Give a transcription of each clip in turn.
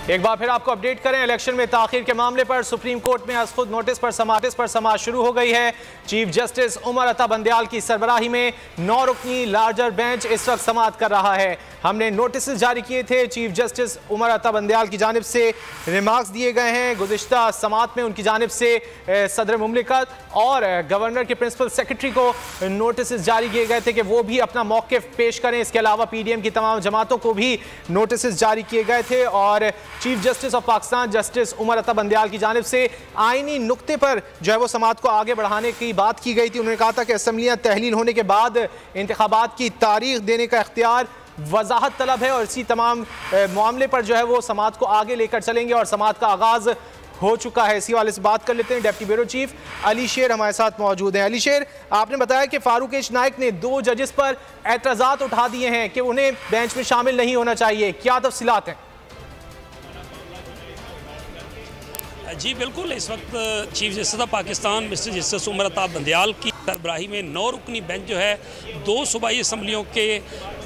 एक बार फिर आपको अपडेट करें, इलेक्शन में ताखीर के मामले पर सुप्रीम कोर्ट में आज खुद नोटिस पर समाअत शुरू हो गई है। चीफ जस्टिस उमर अता बंदयाल की सरबराही में 9 रुकनी लार्जर बेंच इस वक्त समाअत कर रहा है। हमने नोटिस जारी किए थे, चीफ जस्टिस उमर अता बंदयाल की जानिब से रिमार्क्स दिए गए हैं। गुज़िश्ता समाअत में उनकी जानिब से सदर मुमलिकत और गवर्नर के प्रिंसिपल सेक्रेटरी को नोटिस जारी किए गए थे कि वो भी अपना मौक़िफ़ पेश करें। इसके अलावा PDM की तमाम जमातों को भी नोटिस जारी किए गए थे और chief justice of Pakistan justice Umar Ata Bandial की जानिब से आईनी नुक्ते पर जो है वो समाअत को आगे बढ़ाने की बात की गई थी। उन्होंने कहा था कि असम्बलियाँ तहलील होने के बाद इंतखाबात की तारीख देने का इख्तियार वजाहत तलब है और इसी तमाम मामले पर जो है वो समाअत को आगे लेकर चलेंगे और समाअत का आगाज़ हो चुका है। इसी वाले से बात कर लेते हैं। डिप्टी ब्यूरो चीफ अली शेर हमारे साथ मौजूद हैं। अली शेर, आपने बताया कि फारूक एच नाइक ने 2 जजेस पर एतराज़ात उठा दिए हैं कि उन्हें बेंच में शामिल नहीं होना चाहिए, क्या तफसीलात हैं? जी बिल्कुल, इस वक्त chief justice of Pakistan mister justice Umar Ata Bandial की सरबराही में 9 रुकनी बेंच जो है 2 सूबाई असम्बलियों के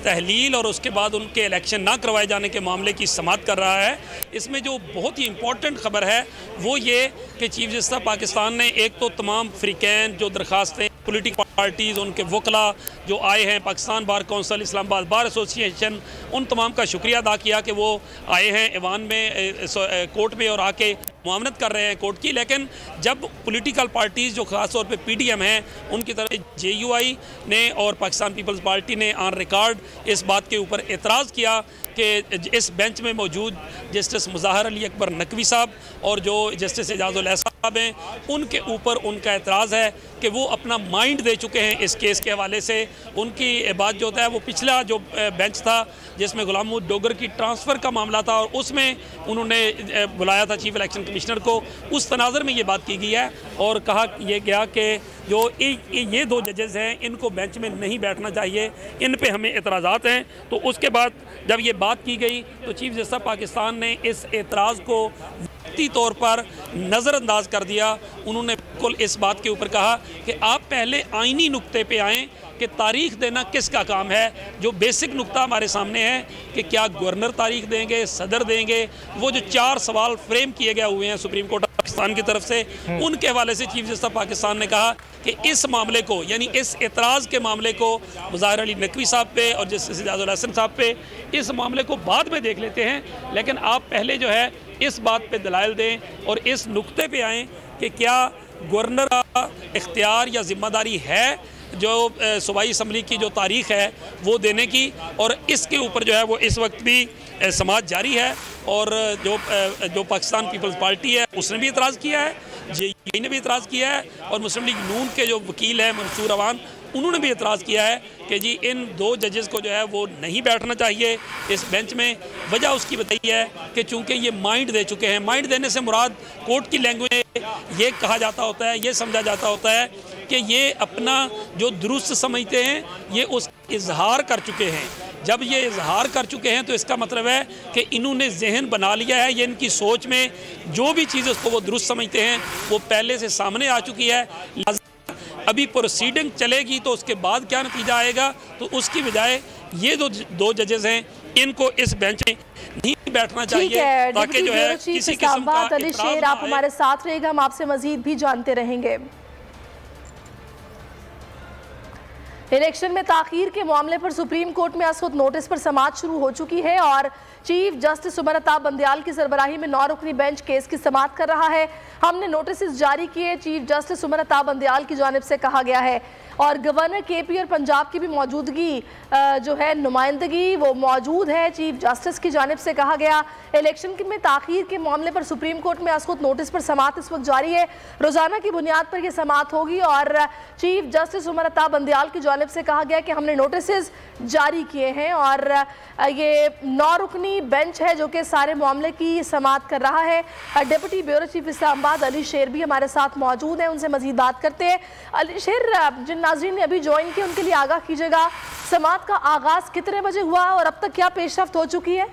तहलील और उसके बाद उनके इलेक्शन ना करवाए जाने के मामले की समाअत कर रहा है। इसमें जो बहुत ही इम्पोर्टेंट खबर है वो ये कि चीफ जस्टिस ऑफ पाकिस्तान ने एक तो तमाम फ्रीकैन जो दरख्वास्तें पॉलिटिकल पार्टीज़ उनके वकला जो आए हैं, Pakistan bar council, Islamabad bar association, उन तमाम का शुक्रिया अदा किया कि वो आए हैं ऐवान में कोर्ट में और आके मुआवनत कर रहे हैं कोर्ट की। लेकिन जब पॉलिटिकल पार्टीज़ जो ख़ास तौर पे PDM हैं उनकी तरह JUI ने और पाकिस्तान पीपल्स पार्टी ने ऑन रिकॉर्ड इस बात के ऊपर एतराज़ किया कि इस बेंच में मौजूद जस्टिस मुज़ाहिर अली अकबर नकवी साहब और जो जस्टिस एजाज़ुल साहब हैं उनके ऊपर उनका एतराज़ है कि वो अपना माइंड दे चुके हैं इस केस के हवाले से। उनकी बात जो होता है वो पिछला जो बेंच था जिसमें गुलाम महमूद डोगर की ट्रांसफ़र का मामला था और उसमें उन्होंने बुलाया था चीफ इलेक्शन कमिश्नर को, उस तनाज़र में ये बात की गई है और कहा यह गया कि जो ये 2 जजेस हैं इनको बेंच में नहीं बैठना चाहिए, इन पे हमें एतराज़ात हैं। तो उसके बाद जब ये बात की गई तो चीफ जस्टिस ऑफ पाकिस्तान ने इस एतराज़ को वक्ती तौर पर नज़रअंदाज कर दिया। उन्होंने बिल्कुल इस बात के ऊपर कहा कि आप पहले आइनी नुक्ते पे आएँ कि तारीख देना किसका काम है। जो बेसिक नुक्ता हमारे सामने है कि क्या गवर्नर तारीख देंगे, सदर देंगे, वो जो 4 सवाल फ्रेम किए गए हुए हैं सुप्रीम कोर्ट पाकिस्तान की तरफ से, उनके हवाले से चीफ जस्टिस ऑफ पाकिस्तान ने कहा कि इस मामले को यानी इस एतराज़ के मामले को मुज़ाहिर अली नकवी साहब पे और जस्टिस एजाज़ुल हसन साहब पे इस मामले को बाद में देख लेते हैं, लेकिन आप पहले जो है इस बात पे दलाइल दें और इस नुक्ते पे आएँ कि क्या गवर्नर का इख्तियार या ज़िम्मेदारी है जो सूबाई असम्बली की जो तारीख़ है वो देने की। और इसके ऊपर जो है वो इस वक्त भी समाअत जारी है और जो पाकिस्तान पीपल्स पार्टी है उसने भी इतराज़ किया है, JUI ने भी इतराज़ किया है और मुस्लिम लीग नून के जो वकील हैं मंसूर अवान उन्होंने भी इतराज़ किया है कि जी इन 2 जजेस को जो है वो नहीं बैठना चाहिए इस बेंच में। वजह उसकी बताई है कि चूँकि ये माइंड दे चुके हैं। माइंड देने से मुराद कोर्ट की लैंग्वेज ये कहा जाता होता है, ये समझा जाता होता है कि ये अपना जो दुरुस्त समझते हैं ये उसका इजहार कर चुके हैं। जब ये इजहार कर चुके हैं तो इसका मतलब है कि इन्होंने जहन बना लिया है, ये इनकी सोच में जो भी चीज़ उसको वो दुरुस्त समझते हैं वो पहले से सामने आ चुकी है। अभी प्रोसीडिंग चलेगी तो उसके बाद क्या नतीजा आएगा, तो उसकी बजाय ये 2 जजेस हैं इनको इस बेंच में नहीं बैठना चाहिए ताकि जो है किसी किस्म का अली शेर आप हमारे साथ रहेगा, हम आपसे मजीद भी जानते रहेंगे। इलेक्शन में ताखीर के मामले पर सुप्रीम कोर्ट में आज खुद नोटिस पर समाअत शुरू हो चुकी है और चीफ जस्टिस उमर अता बंदयाल की सरबराही में 9 रुकनी बेंच केस की समाअत कर रहा है। हमने नोटिस जारी किए, चीफ जस्टिस उमर अता बंदयाल की जानिब से कहा गया है और गवर्नर KP और पंजाब की भी मौजूदगी जो है नुमाइंदगी वो मौजूद है। चीफ जस्टिस की जानिब से कहा गया इलेक्शन में ताखीर के मामले पर सुप्रीम कोर्ट में आज खुद नोटिस पर समाअत इस वक्त जारी है। रोज़ाना की बुनियाद पर यह समाअत होगी और चीफ जस्टिस उमर अता बंदयाल की जानिब से कहा गया कि हमने नोटिस जारी किए हैं और ये 9 रुकनी बेंच है जो कि सारे मामले की समाअत कर रहा है। Deputy bureau chief Islamabad Ali शेर भी हमारे साथ मौजूद हैं, उनसे मजीद बात करते हैं। अली शेर, जिन नाज़रीन ने अभी ज्वाइन किया उनके लिए आगाह कीजिएगा, समाअत का आगाज़ कितने बजे हुआ और अब तक क्या पेशरफ्त हो चुकी है?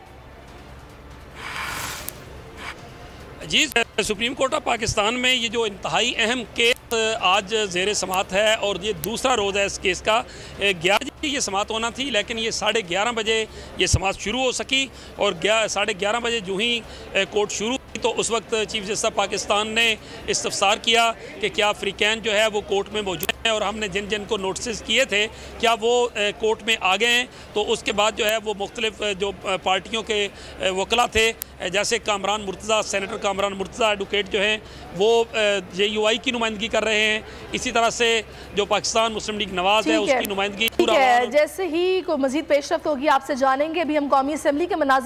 जी सुप्रीम कोर्ट ऑफ पाकिस्तान में ये जो इंतहाई अहम केस आज ज़ेर समात है और ये दूसरा रोज़ है इस केस का। 11 बजे ये समात होना थी, लेकिन ये 11:30 बजे ये समात शुरू हो सकी और 11:30 बजे जो ही कोर्ट शुरू हुई तो उस वक्त चीफ जस्टिस पाकिस्तान ने इस्तफसार किया कि क्या फ्रीकैन जो है वो कोर्ट में मौजूद है और हमने जिन जिन को नोटिस किए थे क्या वो कोर्ट में आ गए हैं। तो उसके बाद जो है वो मुख्तलिफ जो पार्टियों के वकला थे जैसे कामरान मुर्तज़ा, सेनेटर कामरान मुर्तज़ा एडवोकेट जो हैं वो JUI की नुमाइंदगी कर रहे हैं। इसी तरह से जो पाकिस्तान मुस्लिम लीग नवाज़ है उसकी नुमाइंदगी। जैसे ही कोई मज़ीद पेशरफ्त होगी आपसे जानेंगे। अभी हम कौमी असम्बली के मनाज़िर